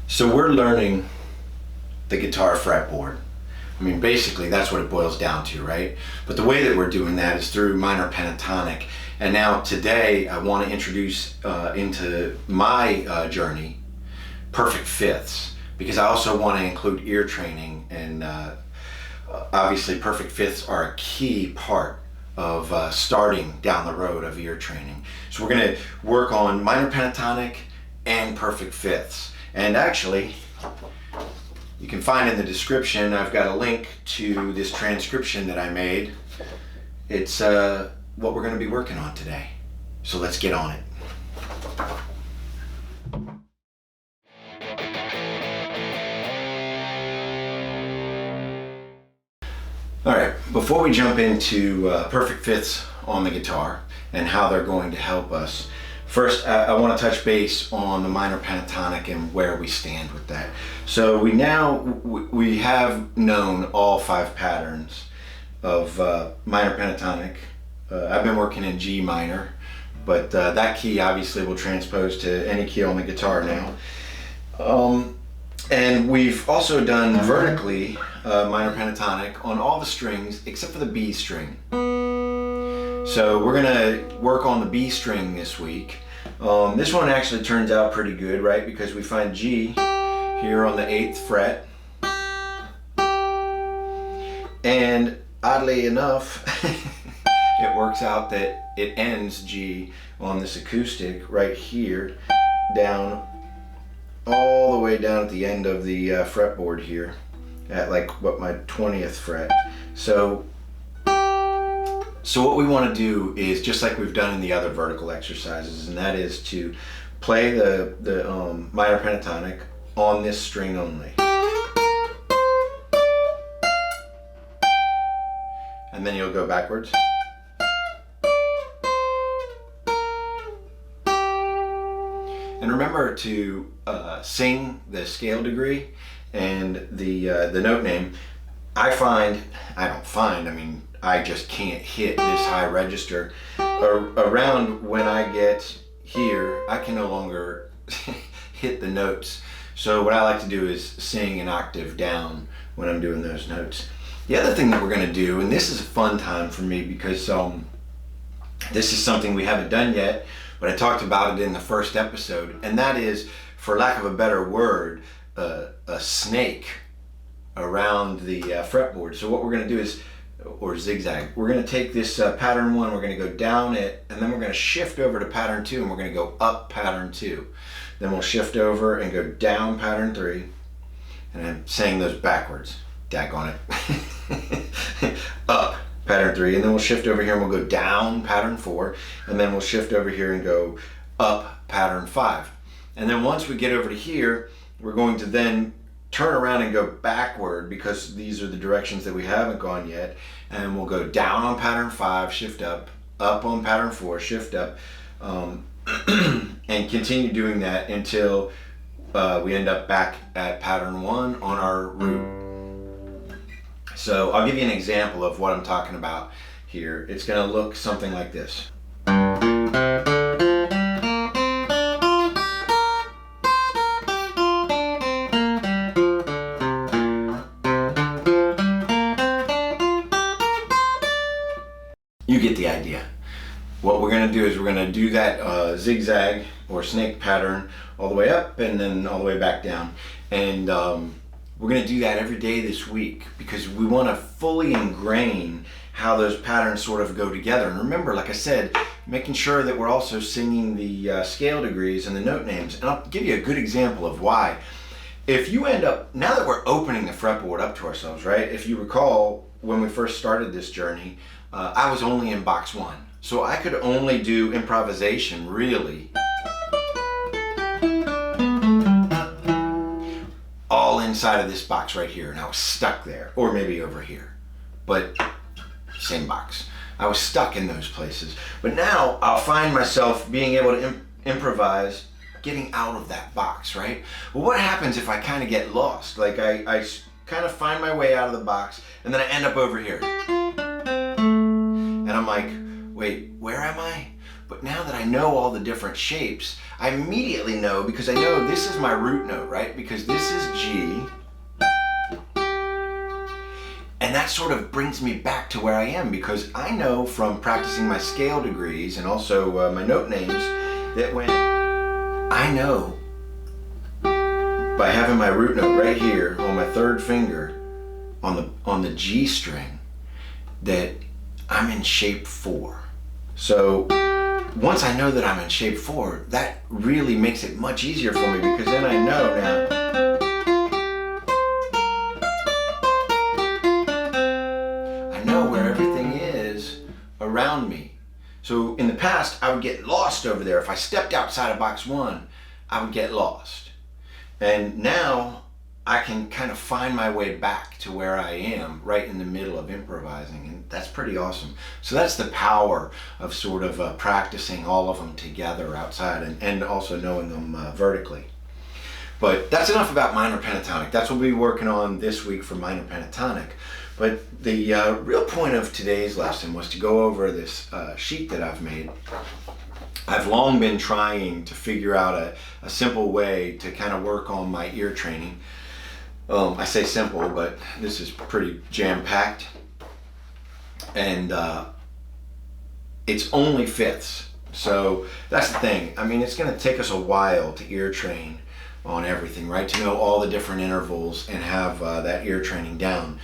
So we're learning the guitar fretboard. I mean, basically that's what it boils down to, right? But the way that we're doing that is through minor pentatonic. And now today I want to introduce into my journey perfect fifths, because I also want to include ear training, and obviously perfect fifths are a key part of starting down the road of ear training. So we're going to work on minor pentatonic and perfect fifths. And actually, you can find in the description, I've got a link to this transcription that I made. It's what we're going to be working on today. So let's get on it. All right, before we jump into perfect fifths on the guitar and how they're going to help us, first I want to touch base on the minor pentatonic and where we stand with that. So we have known all 5 patterns of minor pentatonic. I've been working in G minor, but that key obviously will transpose to any key on the guitar now. And we've also done vertically minor pentatonic on all the strings except for the B string. So we're gonna work on the B string this week. This one actually turns out pretty good, right? Because we find G here on the 8th fret. And oddly enough, it works out that it ends G on this acoustic right here, down all the way down at the end of the fretboard here at like my 20th fret. So what we want to do is just like we've done in the other vertical exercises, and that is to play the minor pentatonic on this string only. And then you'll go backwards. And remember to sing the scale degree and the note name. I mean, I just can't hit this high register. Around when I get here, I can no longer hit the notes. So what I like to do is sing an octave down when I'm doing those notes. The other thing that we're going to do, and this is a fun time for me because this is something we haven't done yet, but I talked about it in the first episode, and that is, for lack of a better word, a snake around the fretboard. So what we're going to do is, or zigzag, we're going to take this pattern 1, we're going to go down it, and then we're going to shift over to pattern 2, and we're going to go up pattern 2. Then we'll shift over and go down pattern 3, and I'm saying those backwards. Daggone it. Up pattern 3, and then we'll shift over here and we'll go down pattern 4, and then we'll shift over here and go up pattern 5. And then once we get over to here, we're going to then turn around and go backward, because these are the directions that we haven't gone yet, and we'll go down on pattern 5, shift up on pattern 4, shift up, and continue doing that until we end up back at pattern 1 on our root. So I'll give you an example of what I'm talking about here. It's going to look something like this. You get the idea. What we're going to do is we're going to do that zigzag or snake pattern all the way up and then all the way back down. And we're going to do that every day this week, because we want to fully ingrain how those patterns sort of go together. And remember, like I said, making sure that we're also singing the scale degrees and the note names. And I'll give you a good example of why. If you end up, now that we're opening the fretboard up to ourselves, right? If you recall, when we first started this journey, I was only in box 1. So I could only do improvisation, really, all inside of this box right here, and I was stuck there, or maybe over here, but same box. I was stuck in those places. But now I'll find myself being able to improvise, getting out of that box, right? Well, what happens if I kind of get lost? Like I kind of find my way out of the box, and then I end up over here. And I'm like, wait, where am I? But now that I know all the different shapes, I immediately know, because I know this is my root note, right? Because this is G. And that sort of brings me back to where I am, because I know from practicing my scale degrees and also my note names that when I know by having my root note right here on my third finger on the G string that I'm in shape 4. So once I know that I'm in shape 4, that really makes it much easier for me, because then I know now where everything is around me. So in the past, I would get lost over there. If I stepped outside of box 1, I would get lost. And now I can kind of find my way back to where I am, right in the middle of improvising, and that's pretty awesome. So that's the power of sort of practicing all of them together outside, and also knowing them vertically. But that's enough about minor pentatonic. That's what we'll be working on this week for minor pentatonic. But the real point of today's lesson was to go over this sheet that I've made. I've long been trying to figure out a simple way to kind of work on my ear training. I say simple, but this is pretty jam-packed. And it's only fifths. So that's the thing. I mean, it's going to take us a while to ear train on everything, right? To know all the different intervals and have that ear training down.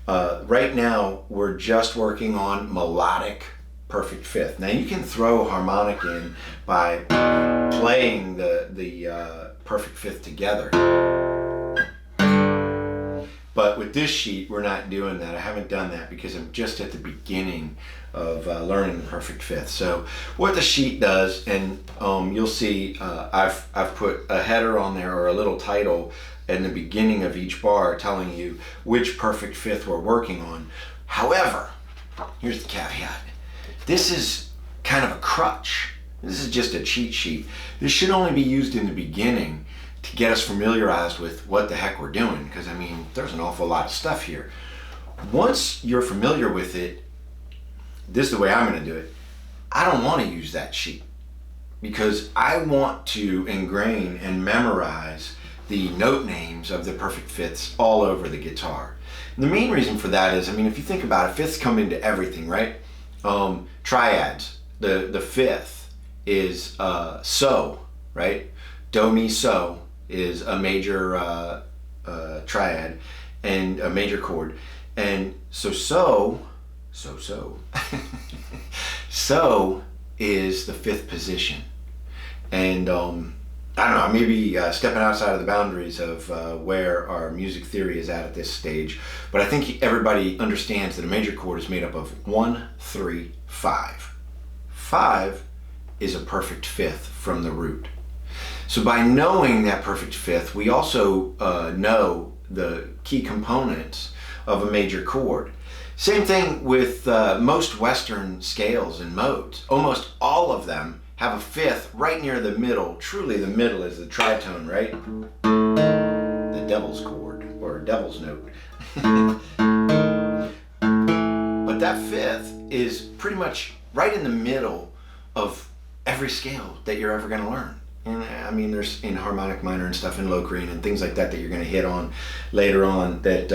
Right now, we're just working on melodic perfect fifth. Now you can throw harmonic in by playing the perfect fifth together. But with this sheet, we're not doing that. I haven't done that because I'm just at the beginning of learning the perfect fifth. So what the sheet does, and you'll see I've put a header on there, or a little title in the beginning of each bar telling you which perfect fifth we're working on. However, here's the caveat. This is kind of a crutch. This is just a cheat sheet. This should only be used in the beginning to get us familiarized with what the heck we're doing, because I mean, there's an awful lot of stuff here. Once you're familiar with it, this is the way I'm going to do it. I don't want to use that sheet, because I want to ingrain and memorize the note names of the perfect fifths all over the guitar. And the main reason for that is, I mean, if you think about it, fifths come into everything, right? Triads. The fifth is so, right? Do, mi, so is a major triad and a major chord. And so so is the fifth position. And I don't know, I may be stepping outside of the boundaries of where our music theory is at this stage, but I think everybody understands that a major chord is made up of 1, 3, 5. 5 is a perfect fifth from the root. So by knowing that perfect fifth, we also know the key components of a major chord. Same thing with most Western scales and modes. Almost all of them have a fifth right near the middle. Truly the middle is the tritone, right? The devil's chord, or devil's note. But that fifth is pretty much right in the middle of every scale that you're ever going to learn. And I mean, there's in harmonic minor and stuff in Locrian and things like that you're going to hit on later on that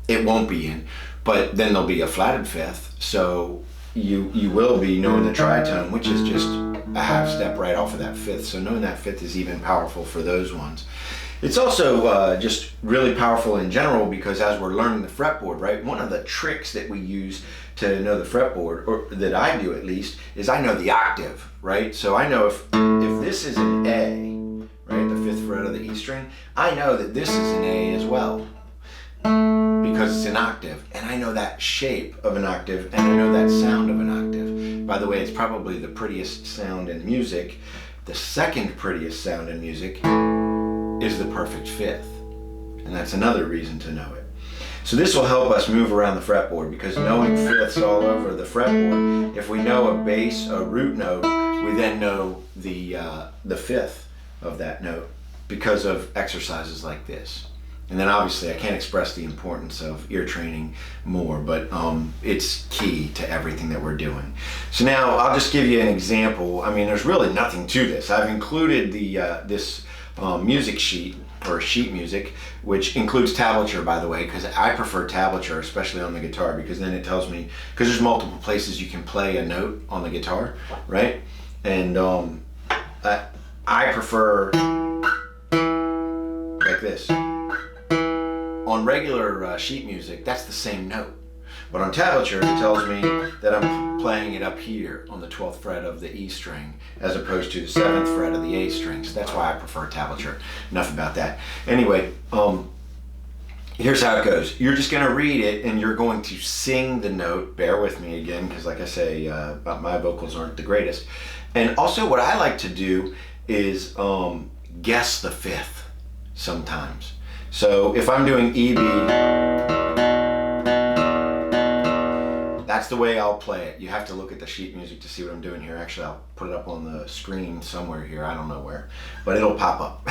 it won't be in. But then there'll be a flatted fifth, so you will be knowing the tritone, which is just a half step right off of that fifth. So knowing that fifth is even powerful for those ones. It's also just really powerful in general, because as we're learning the fretboard, right, one of the tricks that we use to know the fretboard, or that I do at least, is I know the octave, right? So I know if this is an A, right, the fifth fret of the E string, I know that this is an A as well, because it's an octave, and I know that shape of an octave, and I know that sound of an octave. By the way, it's probably the prettiest sound in music. The second prettiest sound in music is the perfect fifth, and that's another reason to know it. So this will help us move around the fretboard, because knowing fifths all over the fretboard, if we know a bass, a root note, we then know the fifth of that note because of exercises like this. And then obviously I can't express the importance of ear training more, but it's key to everything that we're doing. So now I'll just give you an example. I mean, there's really nothing to this. I've included this music sheet, or sheet music, which includes tablature, by the way, because I prefer tablature, especially on the guitar, because then it tells me, because there's multiple places you can play a note on the guitar, right? And I prefer like this. On regular sheet music, that's the same note. But on tablature, it tells me that I'm playing it up here on the 12th fret of the E string, as opposed to the 7th fret of the A string. So that's why I prefer tablature. Enough about that. Anyway, here's how it goes. You're just going to read it, and you're going to sing the note. Bear with me again, because like I say, my vocals aren't the greatest. And also what I like to do is guess the fifth sometimes. So if I'm doing E, B, that's the way I'll play it. You have to look at the sheet music to see what I'm doing here. Actually, I'll put it up on the screen somewhere here. I don't know where, but it'll pop up.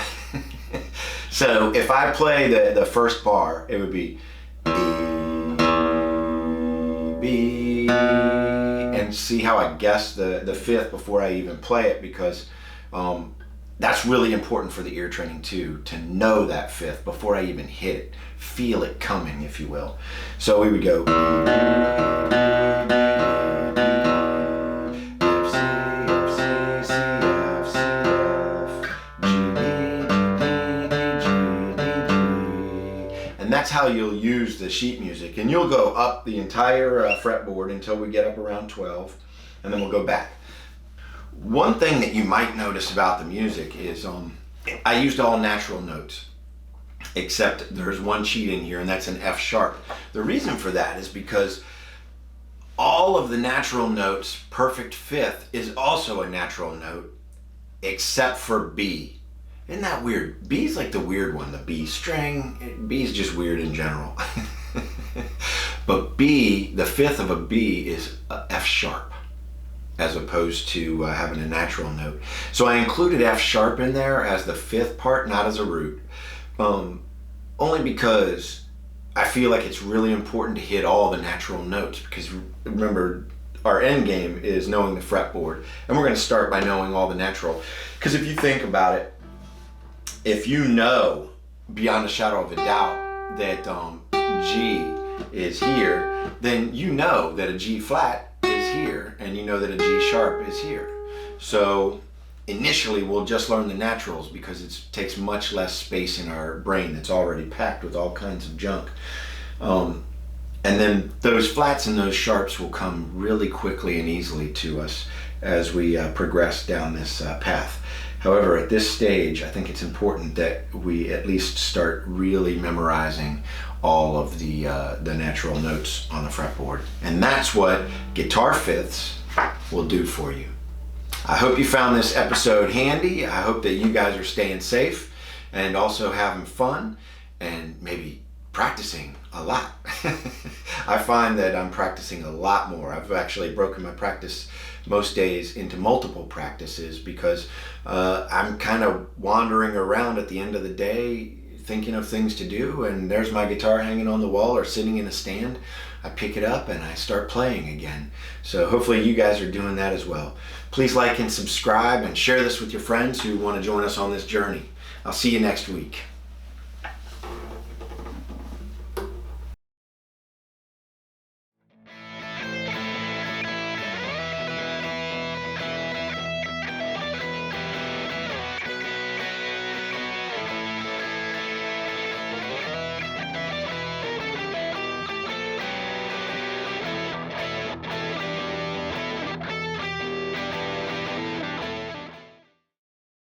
So if I play the first bar, it would be E, B, and see how I guess the fifth before I even play it, because that's really important for the ear training too, to know that fifth before I even hit it. Feel it coming, if you will. So we would go F, C, F, C, C, F, C, F, G, D, D, G, D, D. And that's how you'll use the sheet music. And you'll go up the entire fretboard until we get up around 12, and then we'll go back. One thing that you might notice about the music is I used all natural notes, except there's one sheet in here, and that's an F sharp. The reason for that is because all of the natural notes, perfect fifth, is also a natural note, except for B. Isn't that weird? B is like the weird one, the B string. B is just weird in general. But B, the fifth of a B, is a F sharp, as opposed to having a natural note. So I included F sharp in there as the fifth part, not as a root. Only because I feel like it's really important to hit all the natural notes, because remember, our end game is knowing the fretboard, and we're going to start by knowing all the natural. Because if you think about it, if you know beyond a shadow of a doubt that G is here, then you know that a G flat is here, and you know that a G sharp is here. So initially we'll just learn the naturals, because it takes much less space in our brain that's already packed with all kinds of junk. And then those flats and those sharps will come really quickly and easily to us as we progress down this path. However, at this stage, I think it's important that we at least start really memorizing all of the natural notes on the fretboard. And that's what guitar fifths will do for you. I hope you found this episode handy. I hope that you guys are staying safe and also having fun, and maybe practicing a lot. I find that I'm practicing a lot more. I've actually broken my practice most days into multiple practices, because I'm kind of wandering around at the end of the day thinking of things to do, and there's my guitar hanging on the wall or sitting in a stand. I pick it up and I start playing again. So hopefully you guys are doing that as well. Please like and subscribe, and share this with your friends who want to join us on this journey. I'll see you next week.